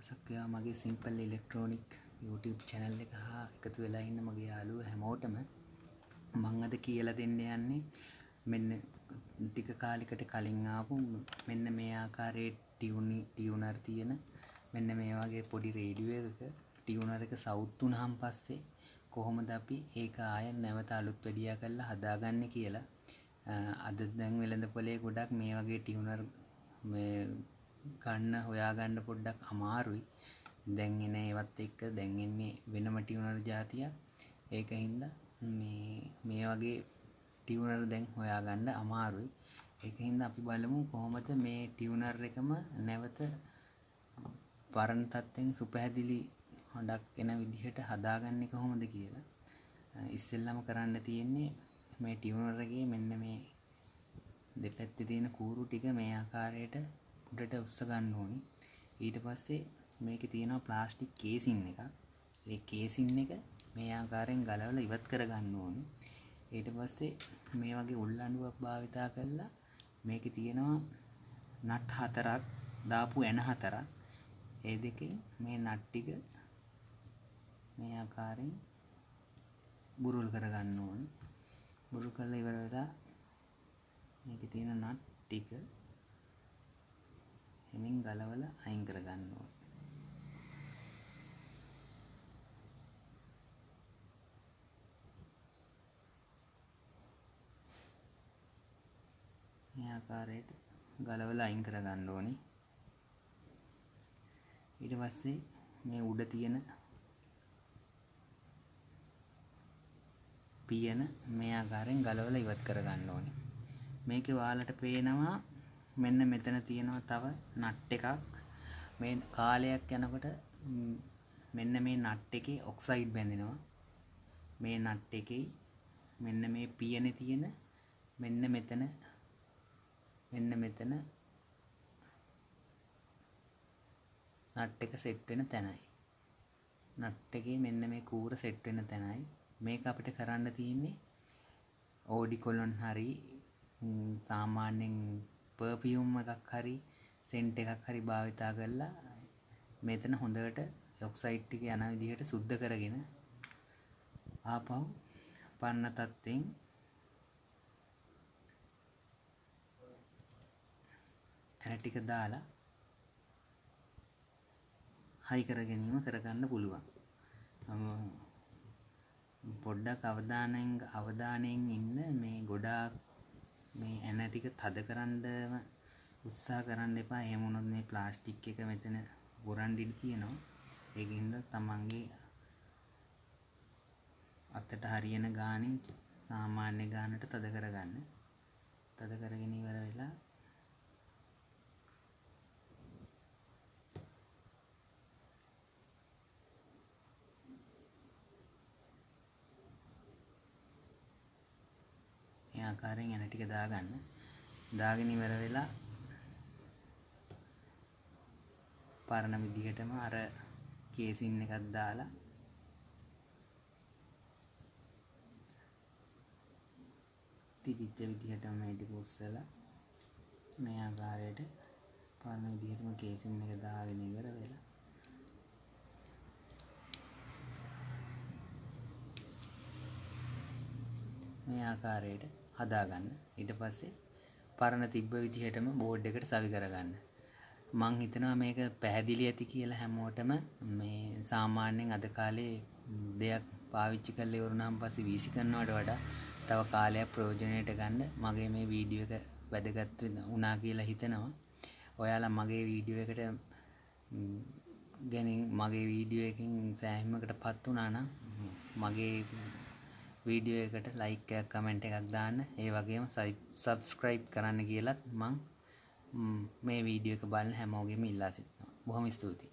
දවසක් ඔයා මගේ සිම්පල් ඉලෙක්ට්‍රොනික් YouTube channel එක හා එකතු වෙලා ඉන්න මගේ යාළුවෝ හැමෝටම මම අද කියලා දෙන්න යන්නේ මෙන්න ටික කාලයකට කලින් ආපු මෙන්න මේ ආකාරයේ ටියුනර් තියෙන මෙන්න මේ වගේ පොඩි රේඩියෝ එකක ටියුනර් එක සවුත් වුණාන් පස්සේ කොහොමද අපි ඒක ආය නැවත අලුත් වැඩියා කරලා හදාගන්නේ කියලා අද දැන් වෙළඳපොලේ ගොඩක් මේ වගේ ටියුනර් මේ ගන්න හොයාගන්න පොඩ්ඩක් අමාරුයි. දැන් එන ඒවත් එක්ක දැන් එන්නේ වෙනම ටියුනර් జాතිය. ඒකින්ද මේ වගේ ටියුනර් දැන් හොයාගන්න අමාරුයි. ඒකින්ද අපි බලමු කොහොමද මේ ටියුනර් එකම නැවත පරණ තත්ත්වෙන් සුපැහැදිලි හොඳක් එන විදිහට හදාගන්නේ කොහොමද කියලා. ඉස්සෙල්ලාම කරන්න තියෙන්නේ මේ ටියුනර් එකේ මෙන්න මේ දෙපැත්තේ තියෙන කූරු ටික මේ ආකාරයට උඩට උස්ස ගන්න ඕනි. ඊට පස්සේ මේකේ තියෙනවා ප්ලාස්ටික් කේසින් එකක්. ඒ කේසින් එක මේ ආකාරයෙන් ගලවලා ඉවත් කර ගන්න ඕනි. ඊට පස්සේ මේ වගේ උල්ලඬුවක් භාවිතා කරලා මේකේ තියෙනවා නට් හතරක් දාපු එන හතරක්. ඒ දෙකෙන් මේ නට් ටික මේ ආකාරයෙන් බුරුල් කර ගන්න ඕනි. බුරුල් කරලා ඉවර වෙලා මේකේ තියෙන නට් ටික එමින් ගලවලා අයින් කර ගන්න ඕනේ. මේ ආකාරයට ගලවලා අයින් කර ගන්න ඕනේ. ඊට පස්සේ මේ උඩ තියෙන පියන මේ ආකාරයෙන් ගලවලා ඉවත් කර ගන්න ඕනේ. මේකේ ඔයාලට පේනවා මෙන්න මෙතන තියෙනවා තව නට් එකක්. මේ කාලයක් යනකොට මෙන්න මේ නට් එකේ ඔක්සයිඩ් බැඳෙනවා. මේ නට් එකේ මෙන්න මේ පියනේ තියෙන මෙන්න මෙතන නට් එක සෙට් වෙන තැනයි. නට් එකේ මෙන්න මේ කූර සෙට් වෙන තැනයි. මේක අපිට කරන්න තියෙන්නේ ඕඩිකොලොන් හරි සාමාන්‍යයෙන් පර්ෆියුම් එකක් හරි සෙන්ට් එකක් හරි භාවිතා කරලා මෙතන හොඳට ඔක්සයිඩ් ටික යන විදිහට සුද්ධ කරගෙන ආපහු පරණ තත්ත්වෙන් එන ටික දාලා හයි කර ගැනීම කරගන්න පුළුවන්. පොඩ්ඩක් අවධානයෙන් ඉන්න මේ ගොඩාක් මේ එන ටික තද කරන්න උත්සාහ කරන්න එපා. එහෙම වුණොත් මේ ප්ලාස්ටික් එක මෙතන පුරන් ඉඳී තියෙනවා. ඒකින්ද තමන්ගේ අතට හරියන ගානින් සාමාන්‍ය ගානට තද කරගන්න. තද කරගෙන ඉවර වෙලා මේ ආකාරයෙන් එන ටික දාගන්න. දාගෙන ඉවර වෙලා පරණ විදිහටම අර කේසින් එකක් දාලා තිබිච්ච විදිහටම මේ ටික උස්සලා මේ ආකාරයට පරණ විදිහටම කේසින් එක දාගෙන ඉවර වෙලා මේ ආකාරයට හදාගන්න. ඊට පස්සේ පරණ තිබ්බ විදිහටම බෝඩ් එකට සවි කරගන්න. මං හිතනවා මේක පැහැදිලි ඇති කියලා හැමෝටම. මේ සාමාන්‍යයෙන් අද කාලේ දෙයක් පාවිච්චි කරලා ඉවරුනහම පස්සේ වීසි කරනවට වඩා තව කාලයක් ප්‍රයෝජනයට ගන්න මගේ මේ වීඩියෝ එක වැදගත් වුණා කියලා හිතනවා. ඔයාලා මගේ වීඩියෝ එකට මගේ වීඩියෝ එකකින් සෑහීමකටපත් වුණා නම් මගේ වීඩියෝ එකට ලයික් එකක් කමෙන්ට් එකක් දාන්න. ඒ වගේම සබ්ස්ක්‍රයිබ් කරන්න කියලත් මං මේ වීඩියෝ එක බලන හැමෝගෙම ඉල්ලා සිටිනවා. බොහොම ස්තුතියි.